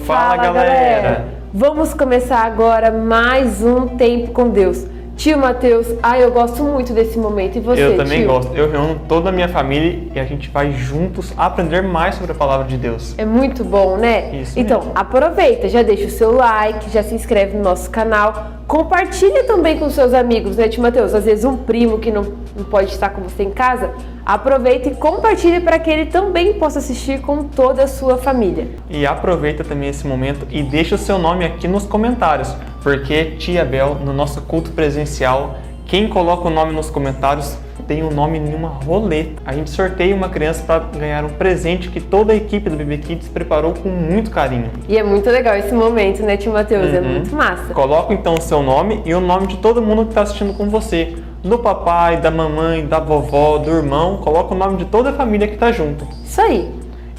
Fala galera! Vamos começar agora mais um Tempo com Deus. Tio Matheus, eu gosto muito desse momento. E você, Eu também tio? gosto. Eu reúno toda a minha família e a gente vai juntos aprender mais sobre a palavra de Deus. É muito bom, né? Isso então, mesmo. aproveita, já deixa o seu like, já se inscreve no nosso canal. Compartilha também com seus amigos, né, tio Matheus? Às vezes um primo que não pode estar com você em casa, aproveita e compartilha para que ele também possa assistir com toda a sua família. E aproveita também esse momento e deixa o seu nome aqui nos comentários, porque tia Bel, no nosso culto presencial, quem coloca o nome nos comentários tem o nome em uma roleta. A gente sorteia uma criança para ganhar um presente que toda a equipe do BB Kids preparou com muito carinho. E é muito legal esse momento, né, tio Matheus? É muito massa. Coloca então o seu nome e o nome de todo mundo que está assistindo com você. Do papai, da mamãe, da vovó, do irmão. Coloca o nome de toda a família que está junto. Isso aí.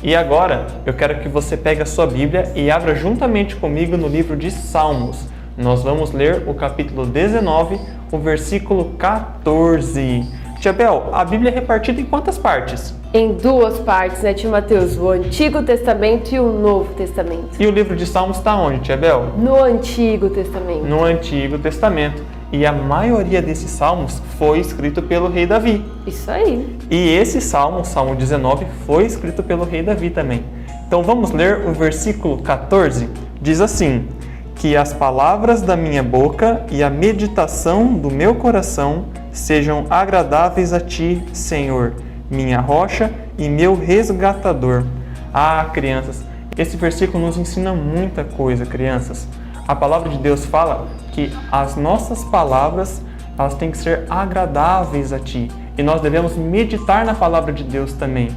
E agora, eu quero que você pegue a sua Bíblia e abra juntamente comigo no livro de Salmos. Nós vamos ler o capítulo 19, o versículo 14. Tia Bel, a Bíblia é repartida em quantas partes? Em duas partes, né, tio Matheus? O Antigo Testamento e o Novo Testamento. E o livro de Salmos está onde, Tia Bel? No Antigo Testamento. No Antigo Testamento. E a maioria desses salmos foi escrito pelo rei Davi. Isso aí. E esse salmo, o Salmo 19, foi escrito pelo rei Davi também. Então vamos ler o versículo 14. Diz assim: que as palavras da minha boca e a meditação do meu coração sejam agradáveis a ti, Senhor, minha rocha e meu resgatador. Crianças, esse versículo nos ensina muita coisa, crianças. A palavra de Deus fala que as nossas palavras, elas têm que ser agradáveis a ti. E nós devemos meditar na palavra de Deus também.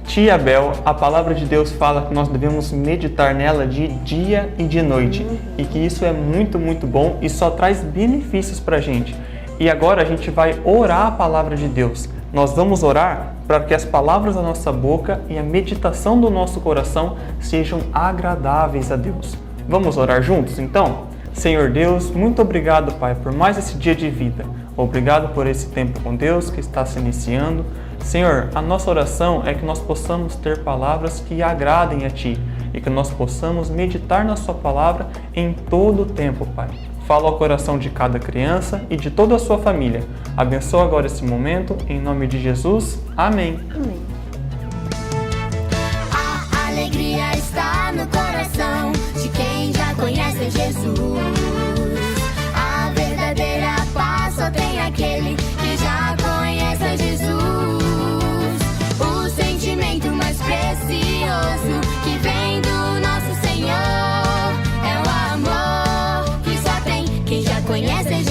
Tia Bel, a palavra de Deus fala que nós devemos meditar nela de dia e de noite. E que isso é muito, muito bom e só traz benefícios para a gente. E agora a gente vai orar a palavra de Deus. Nós vamos orar para que as palavras da nossa boca e a meditação do nosso coração sejam agradáveis a Deus. Vamos orar juntos, então? Senhor Deus, muito obrigado, Pai, por mais esse dia de vida. Obrigado por esse tempo com Deus que está se iniciando. Senhor, a nossa oração é que nós possamos ter palavras que agradem a Ti e que nós possamos meditar na Sua palavra em todo o tempo, Pai. Fala ao coração de cada criança e de toda a sua família. Abençoa agora esse momento, em nome de Jesus. Amém. Amém. A alegria está no coração de quem já conhece Jesus. A verdadeira paz só tem aquele que já conhece Jesus. O sentimento mais precioso que vem do nosso Senhor é o amor que só tem quem já conhece Jesus.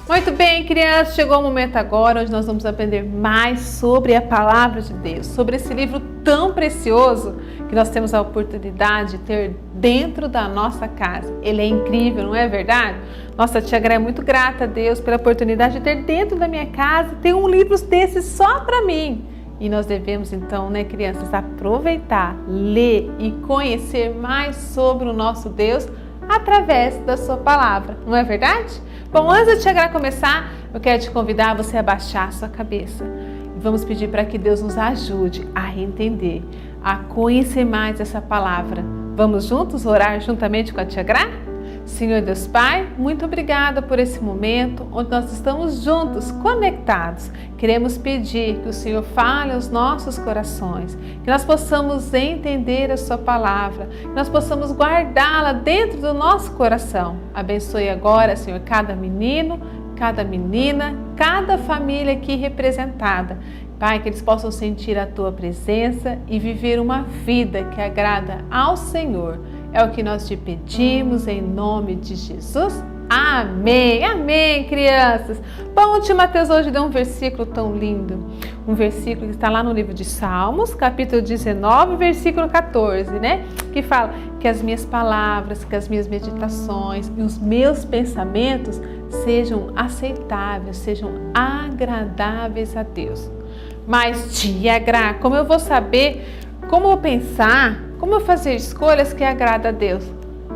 Muito bem, crianças, chegou o momento agora onde nós vamos aprender mais sobre a Palavra de Deus, sobre esse livro tão precioso que nós temos a oportunidade de ter dentro da nossa casa. Ele é incrível, não é verdade? Nossa, tia Gra é muito grata a Deus pela oportunidade de ter dentro da minha casa, ter um livro desse só para mim. E nós devemos então, né, crianças, aproveitar, ler e conhecer mais sobre o nosso Deus através da sua palavra, não é verdade? Bom, antes de chegar a começar, eu quero te convidar a você abaixar a sua cabeça. E vamos pedir para que Deus nos ajude a entender, a conhecer mais essa palavra. Vamos juntos orar juntamente com a Tia Gra? Senhor Deus Pai, muito obrigada por esse momento onde nós estamos juntos, conectados. Queremos pedir que o Senhor fale aos nossos corações, que nós possamos entender a sua palavra, que nós possamos guardá-la dentro do nosso coração. Abençoe agora, Senhor, cada menino, cada menina, cada família aqui representada. Pai, que eles possam sentir a Tua presença e viver uma vida que agrada ao Senhor. É o que nós te pedimos em nome de Jesus. Amém, amém, crianças. Bom, o tio Mateus hoje deu um versículo tão lindo. Um versículo que está lá no livro de Salmos, capítulo 19, versículo 14, né? Que fala que as minhas palavras, que as minhas meditações e os meus pensamentos sejam aceitáveis, sejam agradáveis a Deus. Mas, tia Gra, como eu vou saber, como eu pensar, como eu fazer escolhas que agradam a Deus?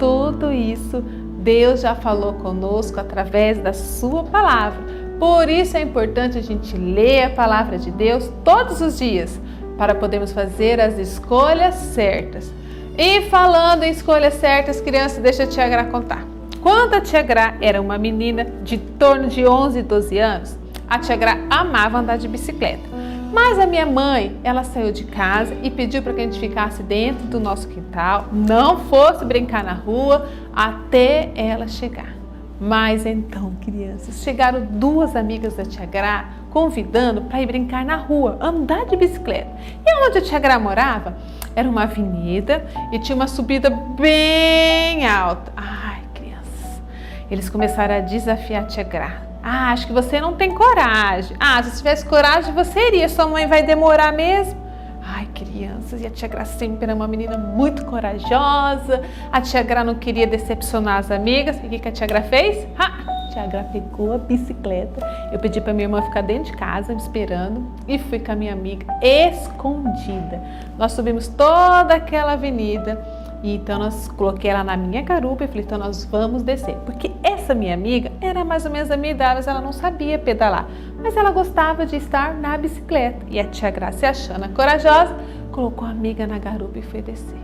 Tudo isso Deus já falou conosco através da sua palavra. Por isso é importante a gente ler a palavra de Deus todos os dias, para podermos fazer as escolhas certas. E falando em escolhas certas, crianças, deixa a tia Gra contar. Quando a tia Gra era uma menina de torno de 11, 12 anos, a tia Gra amava andar de bicicleta. Mas a minha mãe, ela saiu de casa e pediu para que a gente ficasse dentro do nosso quintal, não fosse brincar na rua até ela chegar. Mas então, crianças, chegaram duas amigas da tia Gra convidando para ir brincar na rua, andar de bicicleta. E onde a tia Gra morava era uma avenida e tinha uma subida bem alta. Ai, crianças, eles começaram a desafiar a tia Gra. Ah, acho que você não tem coragem. Ah, se tivesse coragem, você iria. Sua mãe vai demorar mesmo. Ai, crianças, e a tia Gra sempre era uma menina muito corajosa. A tia Gra não queria decepcionar as amigas. E o que a tia Gra fez? A tia Gra pegou a bicicleta. Eu pedi para minha irmã ficar dentro de casa me esperando e fui com a minha amiga escondida. Nós subimos toda aquela avenida. E então nós coloquei ela na minha garupa e falei, então nós vamos descer. Porque essa minha amiga era mais ou menos da minha idade, mas ela não sabia pedalar. Mas ela gostava de estar na bicicleta. E a tia Gra, se achando corajosa, colocou a amiga na garupa e foi descer.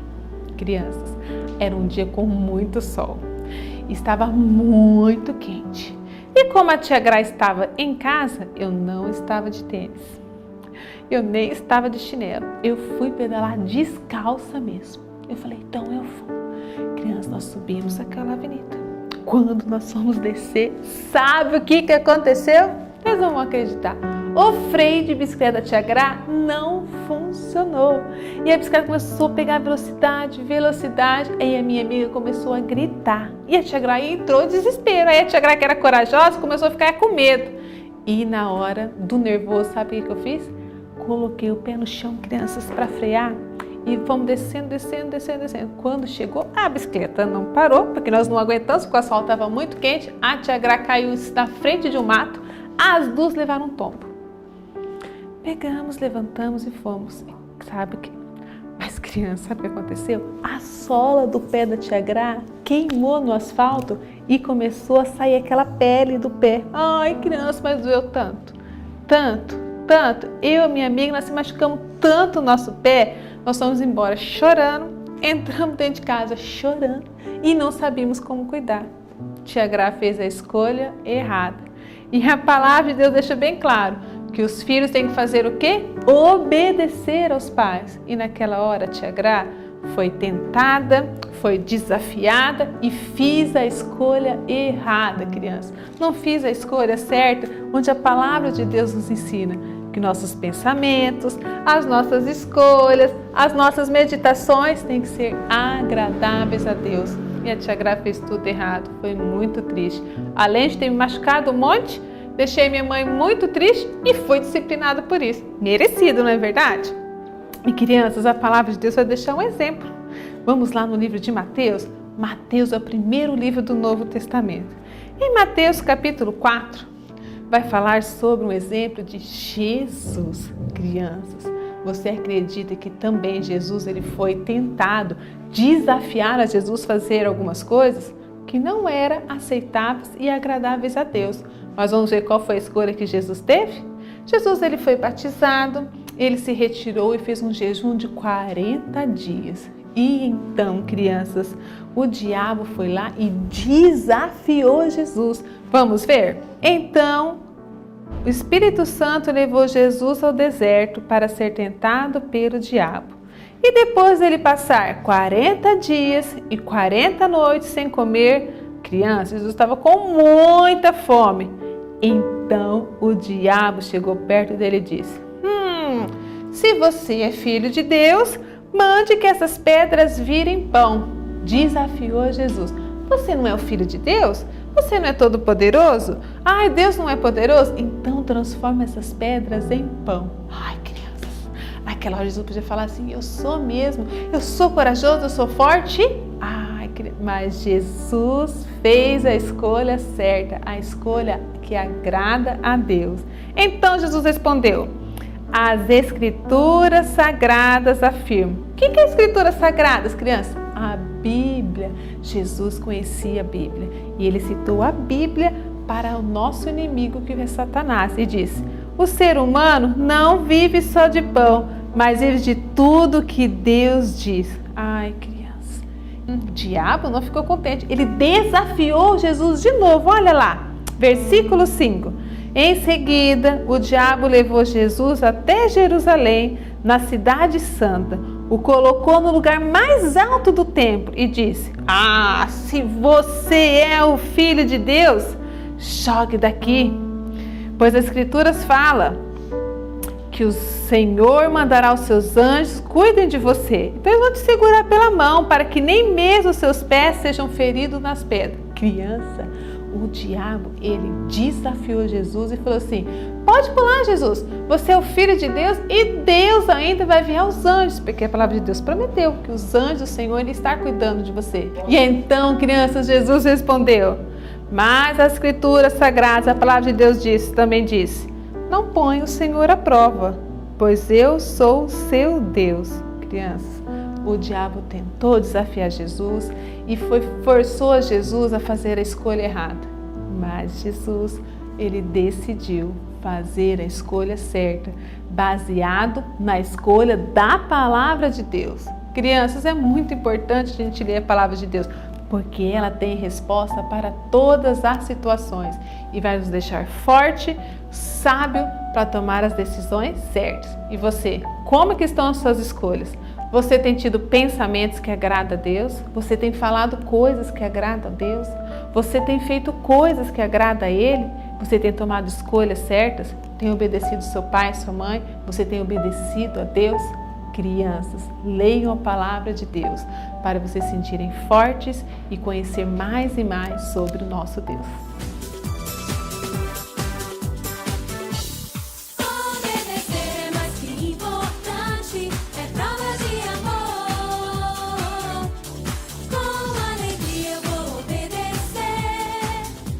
Crianças, era um dia com muito sol. Estava muito quente. E como a tia Gra estava em casa, eu não estava de tênis. Eu nem estava de chinelo. Eu fui pedalar descalça mesmo. Eu falei, então eu vou. Crianças, nós subimos aquela avenida. Quando nós fomos descer, sabe o que aconteceu? Vocês não vão acreditar. O freio de bicicleta da tia Gra não funcionou. E a bicicleta começou a pegar velocidade. Aí a minha amiga começou a gritar. E a tia Gra entrou em desespero. Aí a tia Gra, que era corajosa, começou a ficar com medo. E na hora do nervoso, sabe o que eu fiz? Coloquei o pé no chão, crianças, para frear. E fomos descendo. Quando chegou, a bicicleta não parou, porque nós não aguentamos, porque o asfalto estava muito quente. A tia Gra caiu na frente de um mato, as duas levaram um tombo. Pegamos, levantamos e fomos. Sabe o que? Mas criança, sabe o que aconteceu? A sola do pé da tia Gra queimou no asfalto e começou a sair aquela pele do pé. Ai, criança, mas doeu tanto. Eu e minha amiga, nós se machucamos tanto o nosso pé. Nós fomos embora chorando, entramos dentro de casa chorando e não sabíamos como cuidar. Tia Gra fez a escolha errada. E a palavra de Deus deixa bem claro que os filhos têm que fazer o quê? Obedecer aos pais. E naquela hora, tia Gra foi tentada, foi desafiada e fiz a escolha errada, criança. Não fiz a escolha certa, onde a palavra de Deus nos ensina que nossos pensamentos, as nossas escolhas, as nossas meditações têm que ser agradáveis a Deus. E a tia Gra fez tudo errado, foi muito triste. Além de ter me machucado um monte, deixei minha mãe muito triste e fui disciplinada por isso. Merecido, não é verdade? E crianças, a palavra de Deus vai deixar um exemplo. Vamos lá no livro de Mateus. Mateus é o primeiro livro do Novo Testamento. Em Mateus capítulo 4, vai falar sobre um exemplo de Jesus. Crianças, você acredita que também Jesus ele foi tentado, desafiar a Jesus fazer algumas coisas que não eram aceitáveis e agradáveis a Deus? Mas vamos ver qual foi a escolha que Jesus teve? Jesus ele foi batizado, ele se retirou e fez um jejum de 40 dias. E então, crianças, o diabo foi lá e desafiou Jesus. Vamos ver? Então, o Espírito Santo levou Jesus ao deserto para ser tentado pelo diabo. E depois dele passar 40 dias e 40 noites sem comer, crianças, Jesus estava com muita fome. Então, o diabo chegou perto dele e disse: se você é filho de Deus, mande que essas pedras virem pão. Desafiou Jesus. Você não é o filho de Deus? Você não é todo poderoso? Ai, Deus não é poderoso? Então transforma essas pedras em pão. Ai, crianças, naquela hora Jesus podia falar assim: eu sou mesmo, eu sou corajoso, eu sou forte. Ai, mas Jesus fez a escolha certa, a escolha que agrada a Deus. Então Jesus respondeu: as Escrituras Sagradas afirmam. O que é Escrituras Sagradas, crianças? A Bíblia. Jesus conhecia a Bíblia e ele citou a Bíblia para o nosso inimigo, que é Satanás, e disse: o ser humano não vive só de pão, mas vive de tudo que Deus diz. Ai, criança, o diabo não ficou contente, ele desafiou Jesus de novo. Olha lá, versículo 5. Em seguida, o diabo levou Jesus até Jerusalém, na cidade santa, o colocou no lugar mais alto do templo e disse: se você é o Filho de Deus, jogue daqui, pois as Escrituras falam que o Senhor mandará os seus anjos, cuidem de você. Então eles vão te segurar pela mão, para que nem mesmo os seus pés sejam feridos nas pedras. Criança, o diabo, ele desafiou Jesus e falou assim: pode pular, Jesus, você é o Filho de Deus e Deus ainda vai enviar os anjos, porque a palavra de Deus prometeu que os anjos do Senhor ele está cuidando de você. E então, crianças, Jesus respondeu: mas as Escrituras Sagradas, a palavra de Deus também disse: não ponha o Senhor à prova, pois eu sou o seu Deus. Crianças, o diabo tentou desafiar Jesus e forçou a Jesus a fazer a escolha errada. Mas Jesus, ele decidiu fazer a escolha certa, baseado na escolha da palavra de Deus. Crianças, é muito importante a gente ler a palavra de Deus, porque ela tem resposta para todas as situações e vai nos deixar forte, sábio para tomar as decisões certas. E você, como que estão as suas escolhas? Você tem tido pensamentos que agradam a Deus? Você tem falado coisas que agradam a Deus? Você tem feito coisas que agradam a Ele? Você tem tomado escolhas certas? Tem obedecido seu pai, sua mãe? Você tem obedecido a Deus? Crianças, leiam a palavra de Deus para vocês se sentirem fortes e conhecer mais e mais sobre o nosso Deus. Obedecer é mais que importante, é prova de amor. Com alegria eu vou obedecer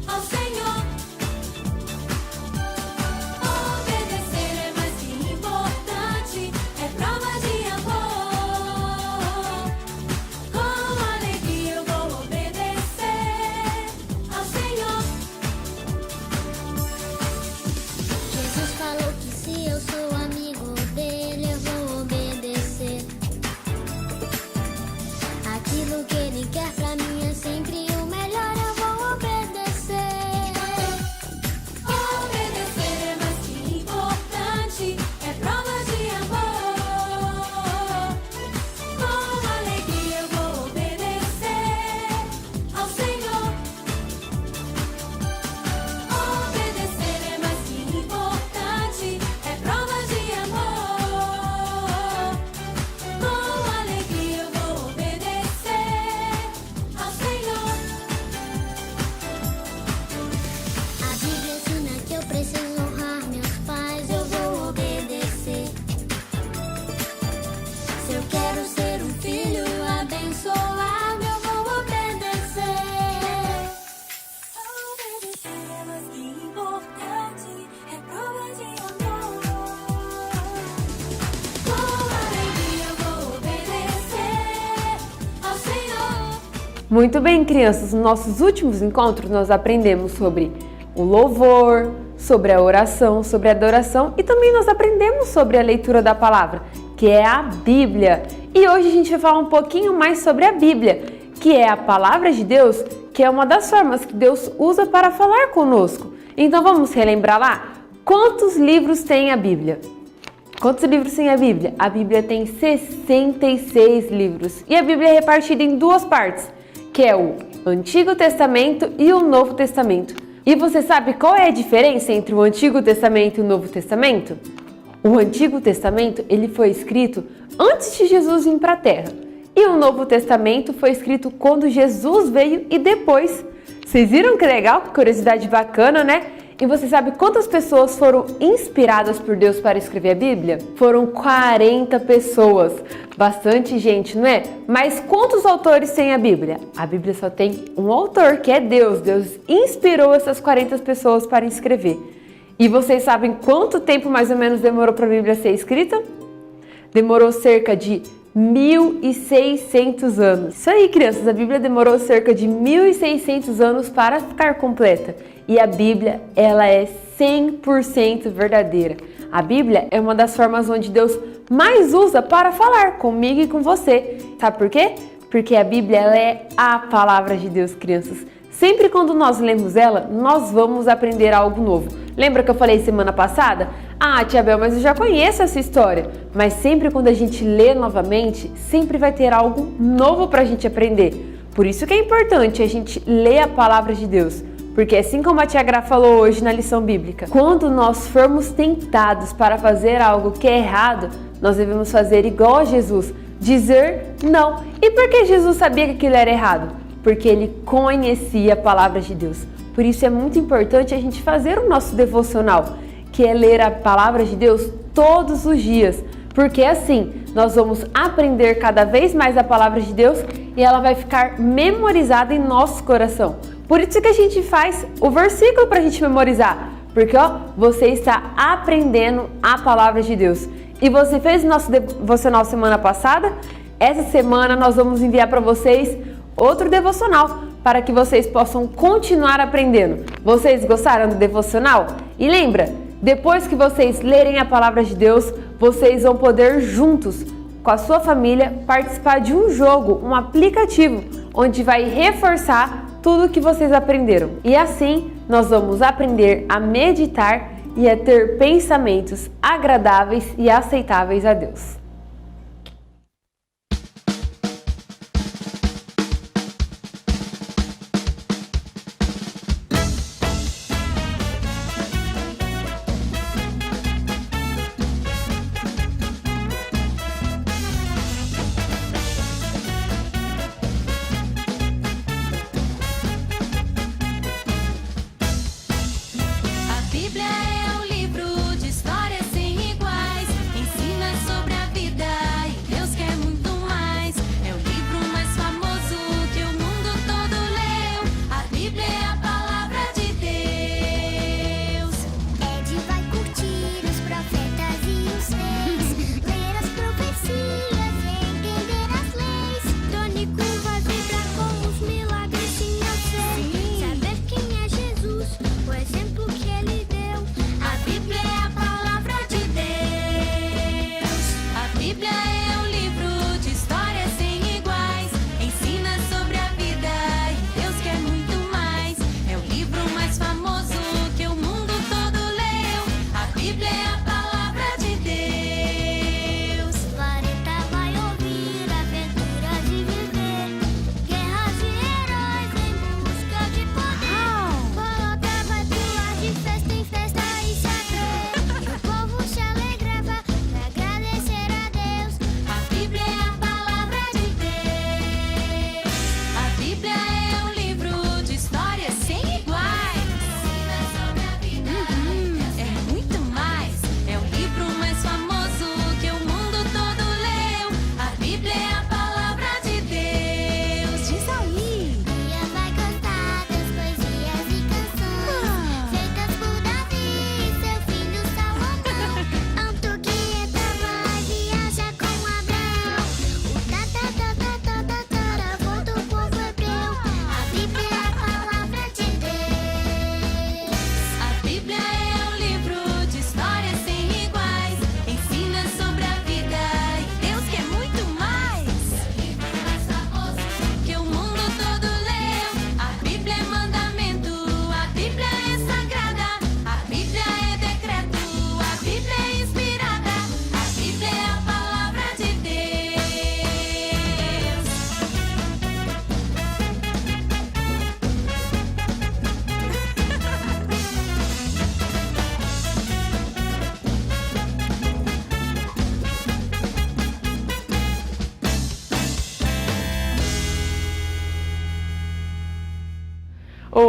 ao Senhor. Obedecer é mais que importante, é prova de amor. Com alegria eu vou obedecer ao Senhor. Muito bem, crianças, nos nossos últimos encontros nós aprendemos sobre o louvor, sobre a oração, sobre a adoração e também nós aprendemos sobre a leitura da palavra, que é a Bíblia. E hoje a gente vai falar um pouquinho mais sobre a Bíblia, que é a palavra de Deus, que é uma das formas que Deus usa para falar conosco. Então vamos relembrar lá? Quantos livros tem a Bíblia? Quantos livros tem a Bíblia? A Bíblia tem 66 livros e a Bíblia é repartida em duas partes, que é o Antigo Testamento e o Novo Testamento. E você sabe qual é a diferença entre o Antigo Testamento e o Novo Testamento? O Antigo Testamento ele foi escrito antes de Jesus vir para a Terra e o Novo Testamento foi escrito quando Jesus veio e depois. Vocês viram que legal? Que curiosidade bacana, né? E você sabe quantas pessoas foram inspiradas por Deus para escrever a Bíblia? Foram 40 pessoas. Bastante gente, não é? Mas quantos autores tem a Bíblia? A Bíblia só tem um autor, que é Deus. Deus inspirou essas 40 pessoas para escrever. E vocês sabem quanto tempo mais ou menos demorou para a Bíblia ser escrita? Demorou cerca de 1.600 anos. Isso aí, crianças, a Bíblia demorou cerca de 1.600 anos para ficar completa. E a Bíblia, ela é 100% verdadeira. A Bíblia é uma das formas onde Deus mais usa para falar comigo e com você. Sabe por quê? Porque a Bíblia, ela é a palavra de Deus, crianças. Sempre quando nós lemos ela, nós vamos aprender algo novo. Lembra que eu falei semana passada? Ah, Tia Bel, mas eu já conheço essa história. Mas sempre quando a gente lê novamente, sempre vai ter algo novo para a gente aprender. Por isso que é importante a gente ler a palavra de Deus. Porque assim como a Tia Gra falou hoje na lição bíblica, quando nós formos tentados para fazer algo que é errado, nós devemos fazer igual a Jesus, dizer não. E por que Jesus sabia que aquilo era errado? Porque ele conhecia a palavra de Deus. Por isso é muito importante a gente fazer o nosso devocional, que é ler a palavra de Deus todos os dias. Porque assim nós vamos aprender cada vez mais a palavra de Deus e ela vai ficar memorizada em nosso coração. Por isso que a gente faz o versículo para a gente memorizar. Porque você está aprendendo a palavra de Deus. E você fez o nosso devocional semana passada? Essa semana nós vamos enviar para vocês outro devocional para que vocês possam continuar aprendendo. Vocês gostaram do devocional? E lembra, depois que vocês lerem a palavra de Deus, vocês vão poder juntos, com a sua família, participar de um jogo, um aplicativo, onde vai reforçar tudo que vocês aprenderam. E assim, nós vamos aprender a meditar e a ter pensamentos agradáveis e aceitáveis a Deus. A Bíblia é um livro de histórias sem iguais. Ensina sobre a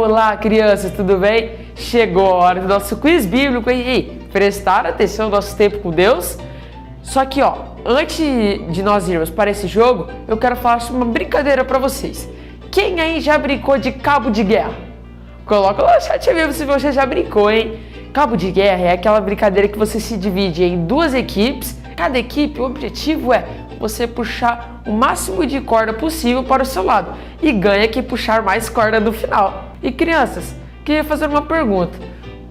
Olá, crianças, tudo bem? Chegou a hora do nosso quiz bíblico, hein? Ei, prestaram atenção no nosso tempo com Deus? Só que, antes de nós irmos para esse jogo, eu quero falar sobre uma brincadeira para vocês. Quem aí já brincou de cabo de guerra? Coloca lá no chat mesmo se você já brincou, hein? Cabo de guerra é aquela brincadeira que você se divide em duas equipes. Cada equipe, o objetivo é você puxar o máximo de corda possível para o seu lado e ganha quem puxar mais corda no final. E crianças, queria fazer uma pergunta.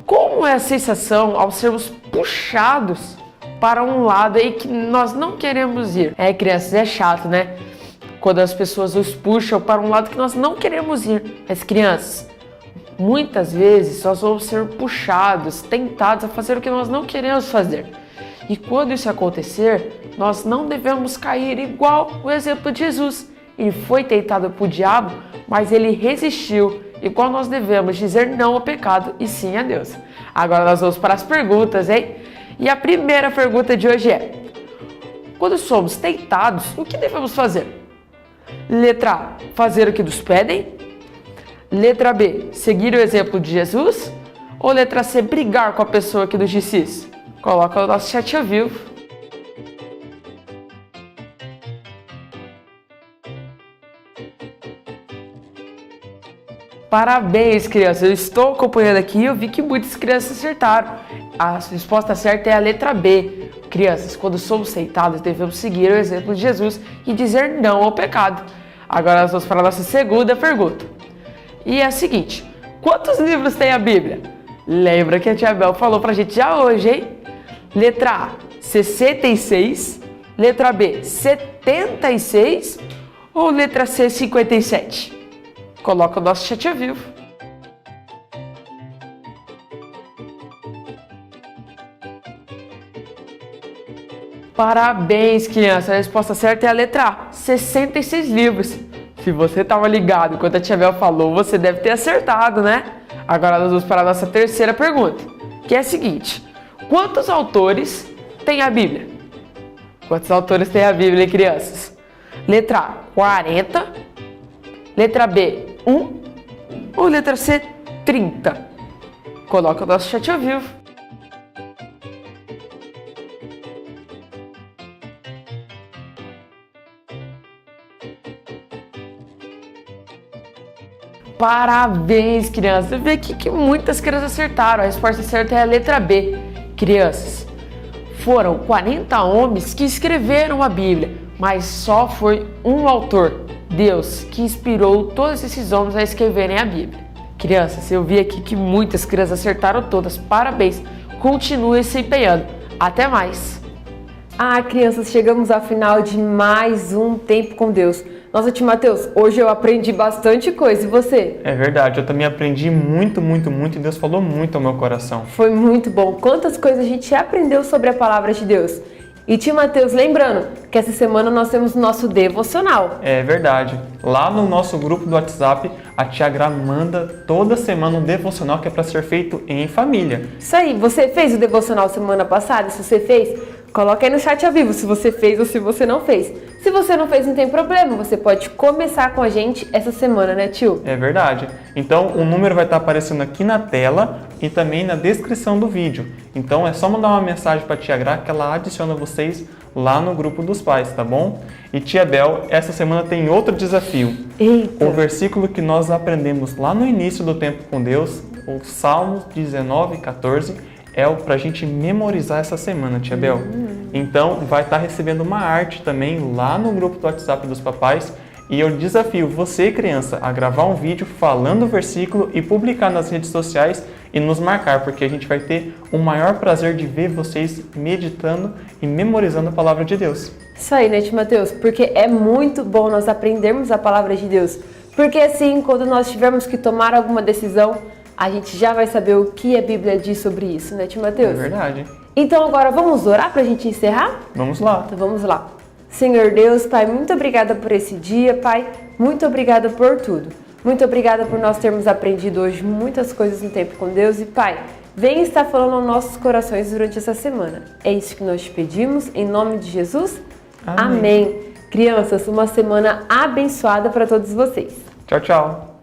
Como é a sensação ao sermos puxados para um lado aí que nós não queremos ir? Crianças, é chato, né? Quando as pessoas nos puxam para um lado que nós não queremos ir. Mas crianças, muitas vezes nós vamos ser puxados, tentados a fazer o que nós não queremos fazer. E quando isso acontecer, nós não devemos cair igual o exemplo de Jesus. Ele foi tentado por diabo, mas ele resistiu, igual nós devemos dizer não ao pecado e sim a Deus. Agora nós vamos para as perguntas, hein? E a primeira pergunta de hoje é: quando somos tentados, o que devemos fazer? Letra A, fazer o que nos pedem. Letra B, seguir o exemplo de Jesus. Ou letra C, brigar com a pessoa que nos disse isso? Coloca no nosso chat ao vivo. Parabéns, crianças! Eu estou acompanhando aqui e eu vi que muitas crianças acertaram. A resposta certa é a letra B. Crianças, quando somos tentados, devemos seguir o exemplo de Jesus e dizer não ao pecado. Agora nós vamos para a nossa segunda pergunta. E é a seguinte: quantos livros tem a Bíblia? Lembra que a tia Bel falou pra gente já hoje, hein? Letra A, 66. Letra B, 76. Ou letra C, 57? Coloca o nosso chat ao vivo. Parabéns, criança! A resposta certa é a letra A, 66 livros. Se você estava ligado enquanto a tia Bel falou, você deve ter acertado, né? Agora nós vamos para a nossa terceira pergunta, que é a seguinte: quantos autores tem a Bíblia? Quantos autores tem a Bíblia, crianças? Letra A, 40. Letra B, 1. Ou letra C, 30? Coloca o nosso chat ao vivo. Parabéns, crianças! Eu vi aqui que muitas crianças acertaram. A resposta certa é a letra B. Crianças, foram 40 homens que escreveram a Bíblia, mas só foi um autor, Deus, que inspirou todos esses homens a escreverem a Bíblia. Crianças, eu vi aqui que muitas crianças acertaram todas. Parabéns! Continue se empenhando. Até mais! Crianças, chegamos ao final de mais um Tempo com Deus. Nossa, tio Mateus, hoje eu aprendi bastante coisa, e você? É verdade, eu também aprendi muito e Deus falou muito ao meu coração. Foi muito bom. Quantas coisas a gente aprendeu sobre a palavra de Deus. E tio Mateus, lembrando que essa semana nós temos o nosso devocional. É verdade. Lá no nosso grupo do WhatsApp, a tia Gra manda toda semana um devocional que é para ser feito em família. Isso aí, você fez o devocional semana passada? Se você fez, coloca aí no chat ao vivo se você fez ou se você não fez. Se você não fez, não tem problema, você pode começar com a gente essa semana, né, tio? É verdade. Então, o número vai estar aparecendo aqui na tela e também na descrição do vídeo. Então, é só mandar uma mensagem para a tia Gra que ela adiciona vocês lá no grupo dos pais, tá bom? E tia Bel, essa semana tem outro desafio. Eita! O versículo que nós aprendemos lá no início do Tempo com Deus, o Salmos 19:14, é o pra gente memorizar essa semana, tia Bel. Então, vai estar recebendo uma arte também lá no grupo do WhatsApp dos papais. E eu desafio você, criança, a gravar um vídeo falando o versículo e publicar nas redes sociais e nos marcar, porque a gente vai ter o maior prazer de ver vocês meditando e memorizando a palavra de Deus. Isso aí, né, tio Mateus? Porque é muito bom nós aprendermos a palavra de Deus. Porque assim, quando nós tivermos que tomar alguma decisão, a gente já vai saber o que a Bíblia diz sobre isso, né, tio Mateus? É verdade. Então agora vamos orar pra gente encerrar? Vamos lá. Então vamos lá. Senhor Deus, Pai, muito obrigada por esse dia, Pai. Muito obrigada por tudo. Muito obrigada por nós termos aprendido hoje muitas coisas no Tempo com Deus. E, Pai, venha estar falando aos nossos corações durante essa semana. É isso que nós te pedimos, em nome de Jesus. Amém. Crianças, uma semana abençoada para todos vocês. Tchau, tchau.